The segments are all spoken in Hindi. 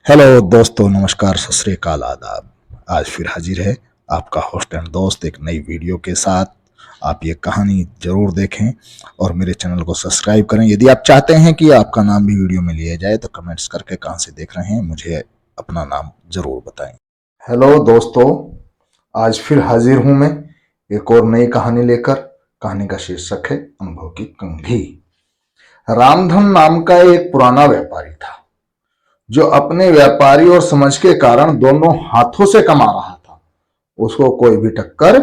हेलो दोस्तों, नमस्कार, सत श्री अकाल, आदाब। आज फिर हाजिर है आपका होस्ट एंड दोस्त एक नई वीडियो के साथ। आप ये कहानी जरूर देखें और मेरे चैनल को सब्सक्राइब करें। यदि आप चाहते हैं कि आपका नाम भी वीडियो में लिया जाए तो कमेंट्स करके कहाँ से देख रहे हैं मुझे अपना नाम जरूर बताएं। हेलो दोस्तों, आज फिर हाजिर हूं मैं एक और नई कहानी लेकर। कहानी का शीर्षक है अनुभव की कंघी। रामधन नाम का एक पुराना व्यापारी था जो अपने व्यापारी और समझ के कारण दोनों हाथों से कमा रहा था। उसको कोई भी टक्कर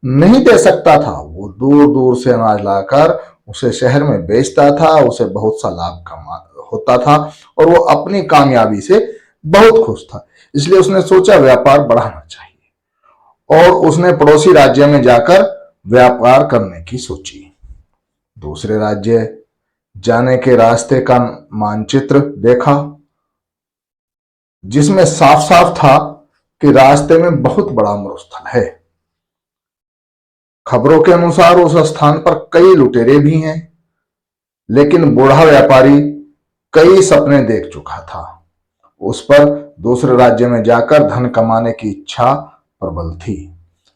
नहीं दे सकता था। वो दूर दूर से अनाज लाकर उसे शहर में बेचता था। उसे बहुत सा लाभ कमा होता था और वो अपनी कामयाबी से बहुत खुश था। इसलिए उसने सोचा व्यापार बढ़ाना चाहिए और उसने पड़ोसी राज्य में जाकर व्यापार करने की सोची। दूसरे राज्य जाने के रास्ते का मानचित्र देखा जिसमें साफ साफ था कि रास्ते में बहुत बड़ा मरुस्थल है। खबरों के अनुसार उस स्थान पर कई लुटेरे भी हैं, लेकिन बूढ़ा व्यापारी कई सपने देख चुका था। उस पर दूसरे राज्य में जाकर धन कमाने की इच्छा प्रबल थी।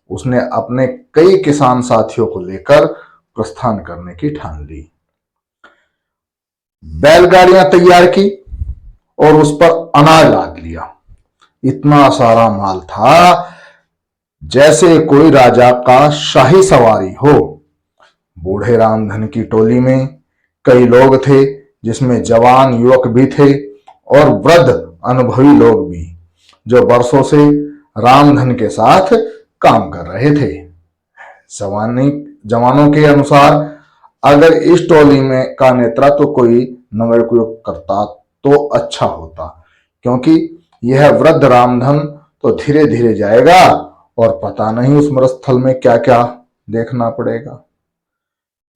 उसने अपने कई किसान साथियों को लेकर प्रस्थान करने की ठान ली। बैलगाड़ियां तैयार की और उस पर अनाज लाद लिया। इतना सारा माल था जैसे कोई राजा का शाही सवारी हो। बूढ़े रामधन की टोली में कई लोग थे, जिसमें जवान युवक भी थे और वृद्ध अनुभवी लोग भी, जो वर्षों से रामधन के साथ काम कर रहे थे। जवानों के अनुसार अगर इस टोली में का नेतृत्व कोई नवयुवक करता तो अच्छा होता, क्योंकि यह वृद्ध रामधन तो धीरे धीरे जाएगा और पता नहीं उस मरुस्थल में क्या क्या देखना पड़ेगा।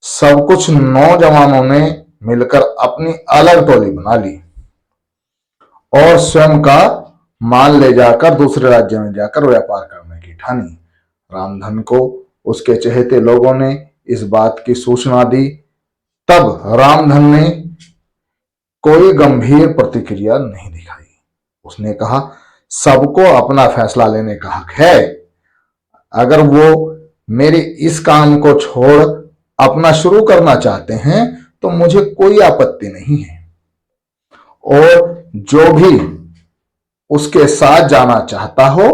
सब कुछ नौजवानों ने मिलकर अपनी अलग टोली बना ली और स्वयं का माल ले जाकर दूसरे राज्य में जाकर व्यापार करने की ठानी। रामधन को उसके चहेते लोगों ने इस बात की सूचना दी। तब रामधन ने कोई गंभीर प्रतिक्रिया नहीं दिखाई। उसने कहा, सबको अपना फैसला लेने का हक है। अगर वो मेरे इस काम को छोड़ अपना शुरू करना चाहते हैं तो मुझे कोई आपत्ति नहीं है, और जो भी उसके साथ जाना चाहता हो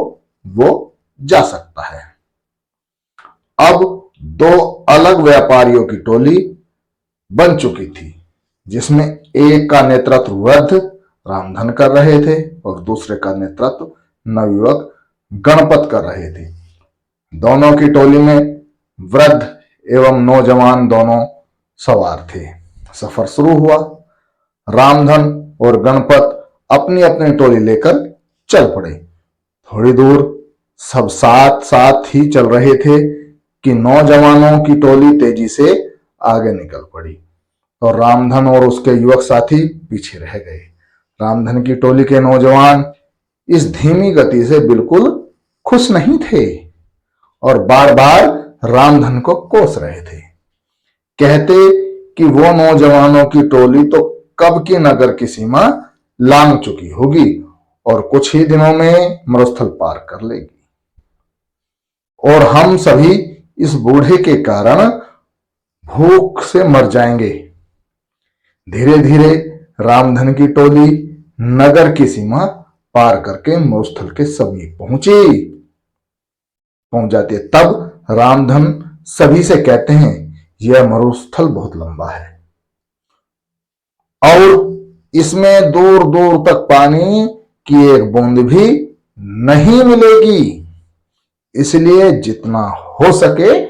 वो जा सकता है। अब दो अलग व्यापारियों की टोली बन चुकी थी, जिसमें एक का नेतृत्व वृद्ध रामधन कर रहे थे और दूसरे का नेतृत्व नवयुवक गणपत कर रहे थे। दोनों की टोली में वृद्ध एवं नौजवान दोनों सवार थे। सफर शुरू हुआ। रामधन और गणपत अपनी अपनी टोली लेकर चल पड़े। थोड़ी दूर सब साथ साथ ही चल रहे थे कि नौजवानों की टोली तेजी से आगे निकल पड़ी और रामधन और उसके युवक साथी पीछे रह गए। रामधन की टोली के नौजवान इस धीमी गति से बिल्कुल खुश नहीं थे और बार बार रामधन को कोस रहे थे। कहते कि वो नौजवानों की टोली तो कब की नगर की सीमा लांघ चुकी होगी और कुछ ही दिनों में मरुस्थल पार कर लेगी, और हम सभी इस बूढ़े के कारण भूख से मर जाएंगे। धीरे धीरे रामधन की टोली नगर की सीमा पार करके मरुस्थल के समीप पहुंच जाती है। तब रामधन सभी से कहते हैं, यह मरुस्थल बहुत लंबा है और इसमें दूर दूर तक पानी की एक बूंद भी नहीं मिलेगी, इसलिए जितना हो सके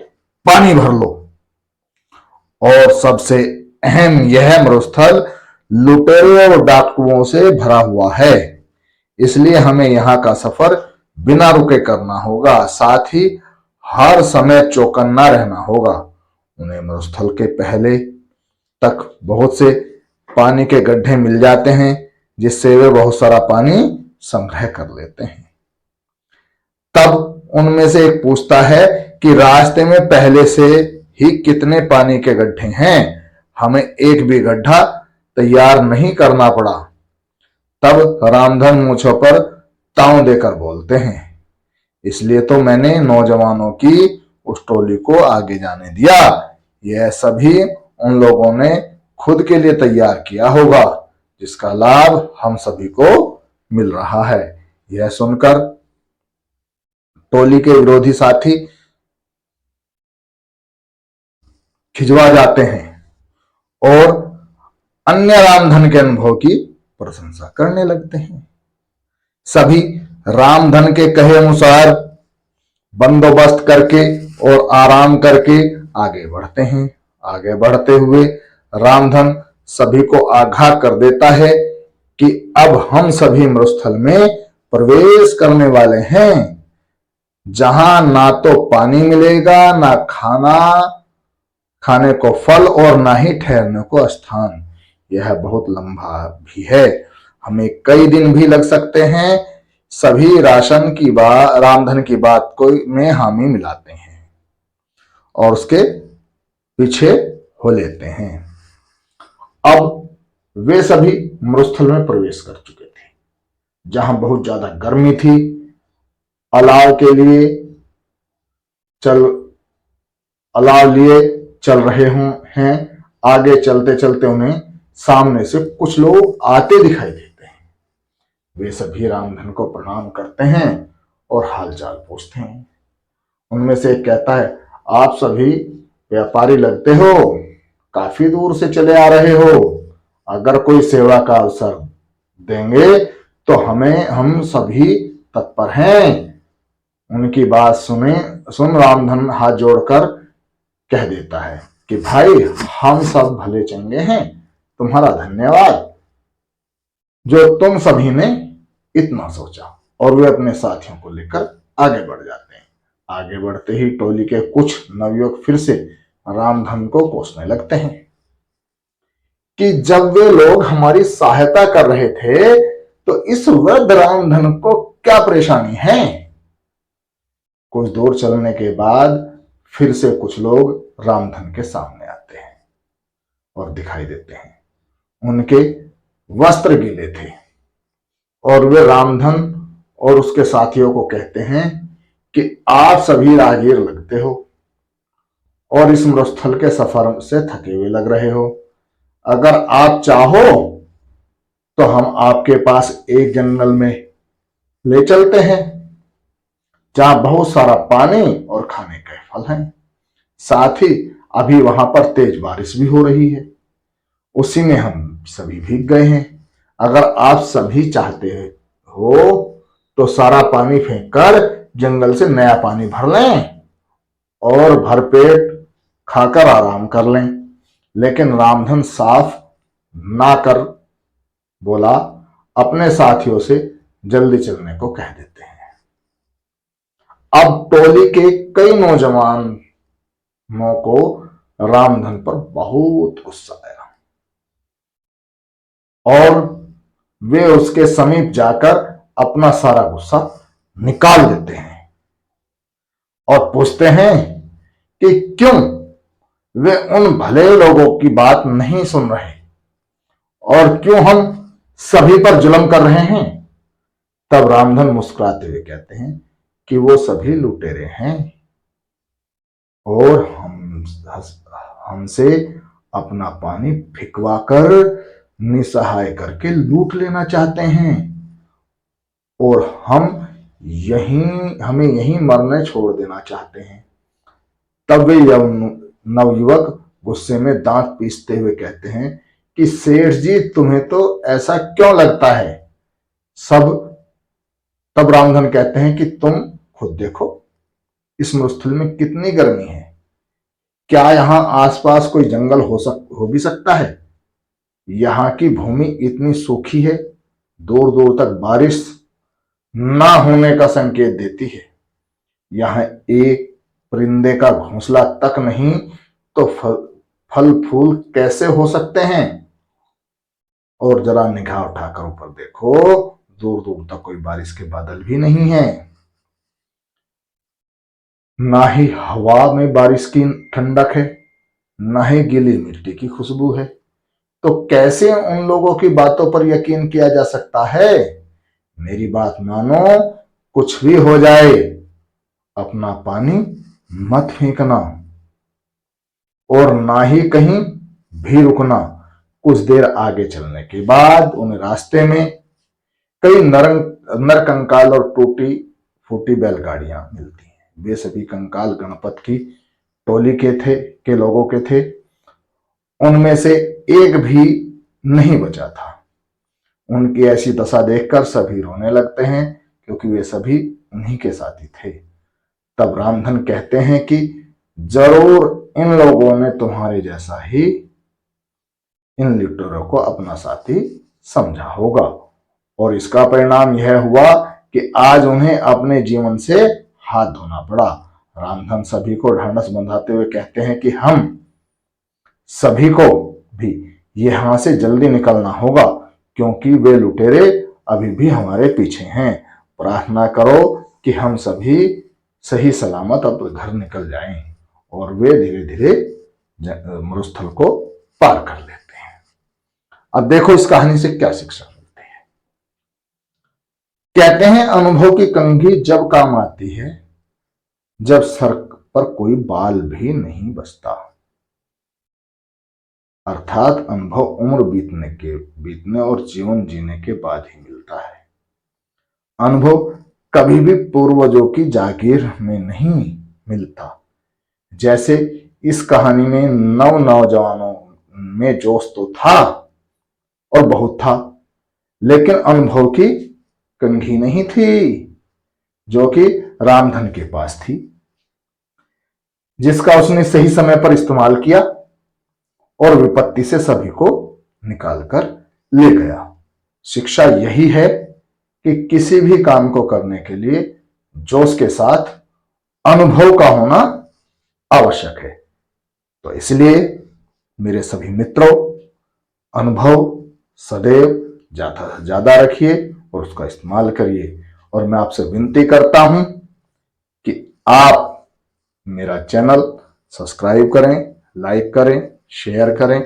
पानी भर लो। और सबसे अहम, यह मरुस्थल लुटेरों और डाकुओं से भरा हुआ है, इसलिए हमें यहां का सफर बिना रुके करना होगा। साथ ही हर समय चौकन्ना रहना होगा। उन्हें मरुस्थल के पहले तक बहुत से पानी के गड्ढे मिल जाते हैं, जिससे वे बहुत सारा पानी संग्रह कर लेते हैं। तब उनमें से एक पूछता है कि रास्ते में पहले से ही कितने पानी के गड्ढे हैं। हमें एक भी गड्ढा तैयार नहीं करना पड़ा। तब रामधन मुझ पर ताव देकर बोलते हैं। इसलिए तो मैंने नौजवानों की उस टोली को आगे जाने दिया। यह सभी उन लोगों ने खुद के लिए तैयार किया होगा, जिसका लाभ हम सभी को मिल रहा है। यह सुनकर टोली के विरोधी साथी खिंचवा जाते हैं और अन्य रामधन के अनुभव की प्रशंसा करने लगते हैं। सभी रामधन के कहे अनुसार बंदोबस्त करके और आराम करके आगे बढ़ते हैं। आगे बढ़ते हुए रामधन सभी को आगाह कर देता है कि अब हम सभी मरुस्थल में प्रवेश करने वाले हैं, जहां ना तो पानी मिलेगा, ना खाने को फल और ना ही ठहरने को स्थान। यह बहुत लंबा भी है, हमें कई दिन भी लग सकते हैं। सभी रामधन की बात को में हामी मिलाते हैं और उसके पीछे हो लेते हैं। अब वे सभी मरुस्थल में प्रवेश कर चुके थे, जहां बहुत ज्यादा गर्मी थी। अलाव लिए चल रहे हैं। आगे चलते चलते उन्हें सामने से कुछ लोग आते दिखाई देते हैं। वे सभी रामधन को प्रणाम करते हैं और हालचाल पूछते हैं। उनमें से एक कहता है, आप सभी व्यापारी लगते हो, काफी दूर से चले आ रहे हो। अगर कोई सेवा का अवसर देंगे तो हम सभी तत्पर हैं। उनकी बात सुन रामधन हाथ जोड़कर कह देता है कि भाई, हम सब भले चंगे हैं, तुम्हारा धन्यवाद जो तुम सभी ने इतना सोचा। और वे अपने साथियों को लेकर आगे बढ़ जाते हैं। आगे बढ़ते ही टोली के कुछ नवयुवक फिर से रामधन को कोसने लगते हैं कि जब वे लोग हमारी सहायता कर रहे थे तो इस वृद्ध रामधन को क्या परेशानी है। कुछ दूर चलने के बाद फिर से कुछ लोग रामधन के सामने आते हैं और दिखाई देते हैं। उनके वस्त्र गीले थे और वे रामधन और उसके साथियों को कहते हैं कि आप सभी राहगीर लगते हो और इस मरुस्थल के सफर से थके हुए लग रहे हो। अगर आप चाहो तो हम आपके पास एक जंगल में ले चलते हैं, जहां बहुत सारा पानी और खाने के फल हैं। साथ ही अभी वहां पर तेज बारिश भी हो रही है, उसी में हम सभी भीग गए हैं। अगर आप सभी चाहते हो तो सारा पानी फेंककर जंगल से नया पानी भर लें और भरपेट खाकर आराम कर लें। लेकिन रामधन साफ ना कर बोला, अपने साथियों से जल्दी चलने को कह देते हैं। अब टोली के कई नौजवानों को रामधन पर बहुत गुस्सा आया और वे उसके समीप जाकर अपना सारा गुस्सा निकाल देते हैं और पूछते हैं कि क्यों वे उन भले लोगों की बात नहीं सुन रहे और क्यों हम सभी पर जुल्म कर रहे हैं। तब रामधन मुस्कुराते हुए कहते हैं कि वो सभी लुटेरे हैं और हमसे अपना पानी भिखवाकर निसहाय करके लूट लेना चाहते हैं और हमें यहीं मरने छोड़ देना चाहते हैं। तब वे नवयुवक गुस्से में दांत पीसते हुए कहते हैं कि सेठ जी, तुम्हें तो ऐसा क्यों लगता है सब। तब रामधन कहते हैं कि तुम खुद देखो, इस मरुस्थल में कितनी गर्मी है। क्या यहां आसपास कोई जंगल हो भी सकता है। यहाँ की भूमि इतनी सूखी है, दूर दूर तक बारिश ना होने का संकेत देती है। यहाँ एक परिंदे का घोंसला तक नहीं तो फल फूल कैसे हो सकते हैं। और जरा निगाह उठाकर ऊपर देखो, दूर दूर तक कोई बारिश के बादल भी नहीं है, ना ही हवा में बारिश की ठंडक है, ना ही गीली मिट्टी की खुशबू है। तो कैसे उन लोगों की बातों पर यकीन किया जा सकता है? मेरी बात मानो, कुछ भी हो जाए अपना पानी मत फेंकना और ना ही कहीं भी रुकना। कुछ देर आगे चलने के बाद उन्हें रास्ते में कई नरकंकाल और टूटी फूटी बैलगाड़ियां मिलती हैं। वे सभी कंकाल गणपत की टोली के लोगों के थे। उनमें से एक भी नहीं बचा था। उनकी ऐसी दशा देखकर सभी रोने लगते हैं, क्योंकि वे सभी उन्हीं के साथी थे। तब रामधन कहते हैं कि जरूर इन लोगों ने तुम्हारे जैसा ही इन लुटेरों को अपना साथी समझा होगा, और इसका परिणाम यह हुआ कि आज उन्हें अपने जीवन से हाथ धोना पड़ा। रामधन सभी को ढांढस बंधाते हुए कहते हैं कि हम सभी को भी यहां से जल्दी निकलना होगा, क्योंकि वे लुटेरे अभी भी हमारे पीछे हैं। प्रार्थना करो कि हम सभी सही सलामत अपने घर निकल जाएं। और वे धीरे धीरे मरुस्थल को पार कर लेते हैं। अब देखो इस कहानी से क्या शिक्षा मिलती है। कहते हैं अनुभव की कंघी जब काम आती है जब सर पर कोई बाल भी नहीं बचता। अर्थात अनुभव उम्र बीतने और जीवन जीने के बाद ही मिलता है। अनुभव कभी भी पूर्वजों की जागीर में नहीं मिलता। जैसे इस कहानी में नौजवानों में जोश तो था और बहुत था, लेकिन अनुभव की कंघी नहीं थी, जो कि रामधन के पास थी, जिसका उसने सही समय पर इस्तेमाल किया और विपत्ति से सभी को निकाल कर ले गया। शिक्षा यही है कि किसी भी काम को करने के लिए जोश के साथ अनुभव का होना आवश्यक है। तो इसलिए मेरे सभी मित्रों, अनुभव सदैव ज्यादा से ज्यादा रखिए और उसका इस्तेमाल करिए। और मैं आपसे विनती करता हूं कि आप मेरा चैनल सब्सक्राइब करें, लाइक करें, शेयर करें,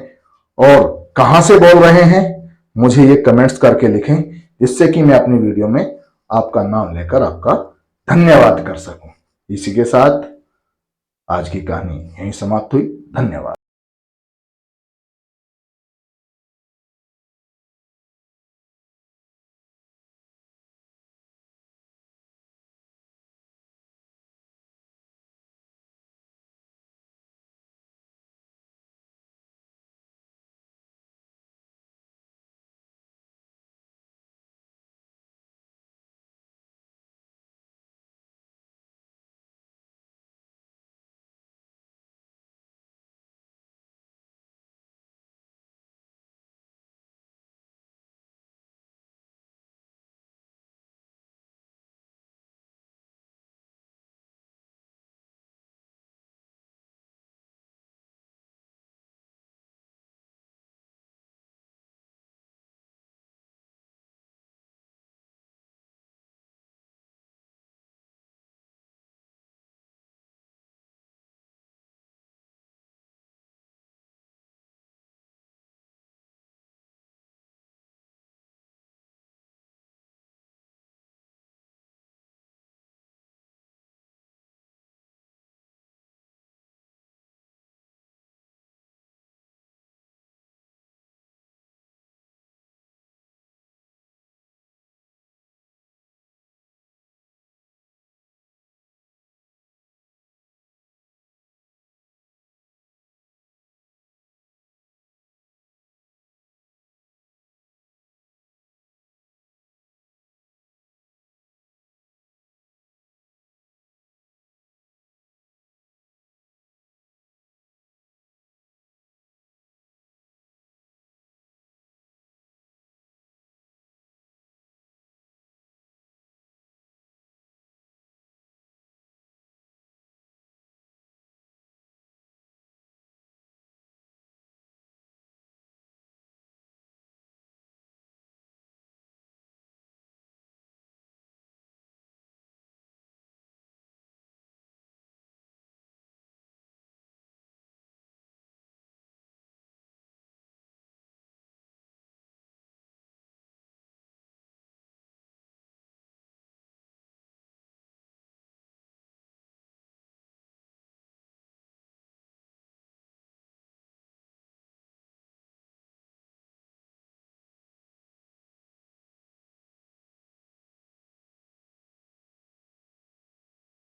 और कहां से बोल रहे हैं मुझे ये कमेंट्स करके लिखें, जिससे कि मैं अपनी वीडियो में आपका नाम लेकर आपका धन्यवाद कर सकूं। इसी के साथ आज की कहानी यहीं समाप्त हुई। धन्यवाद।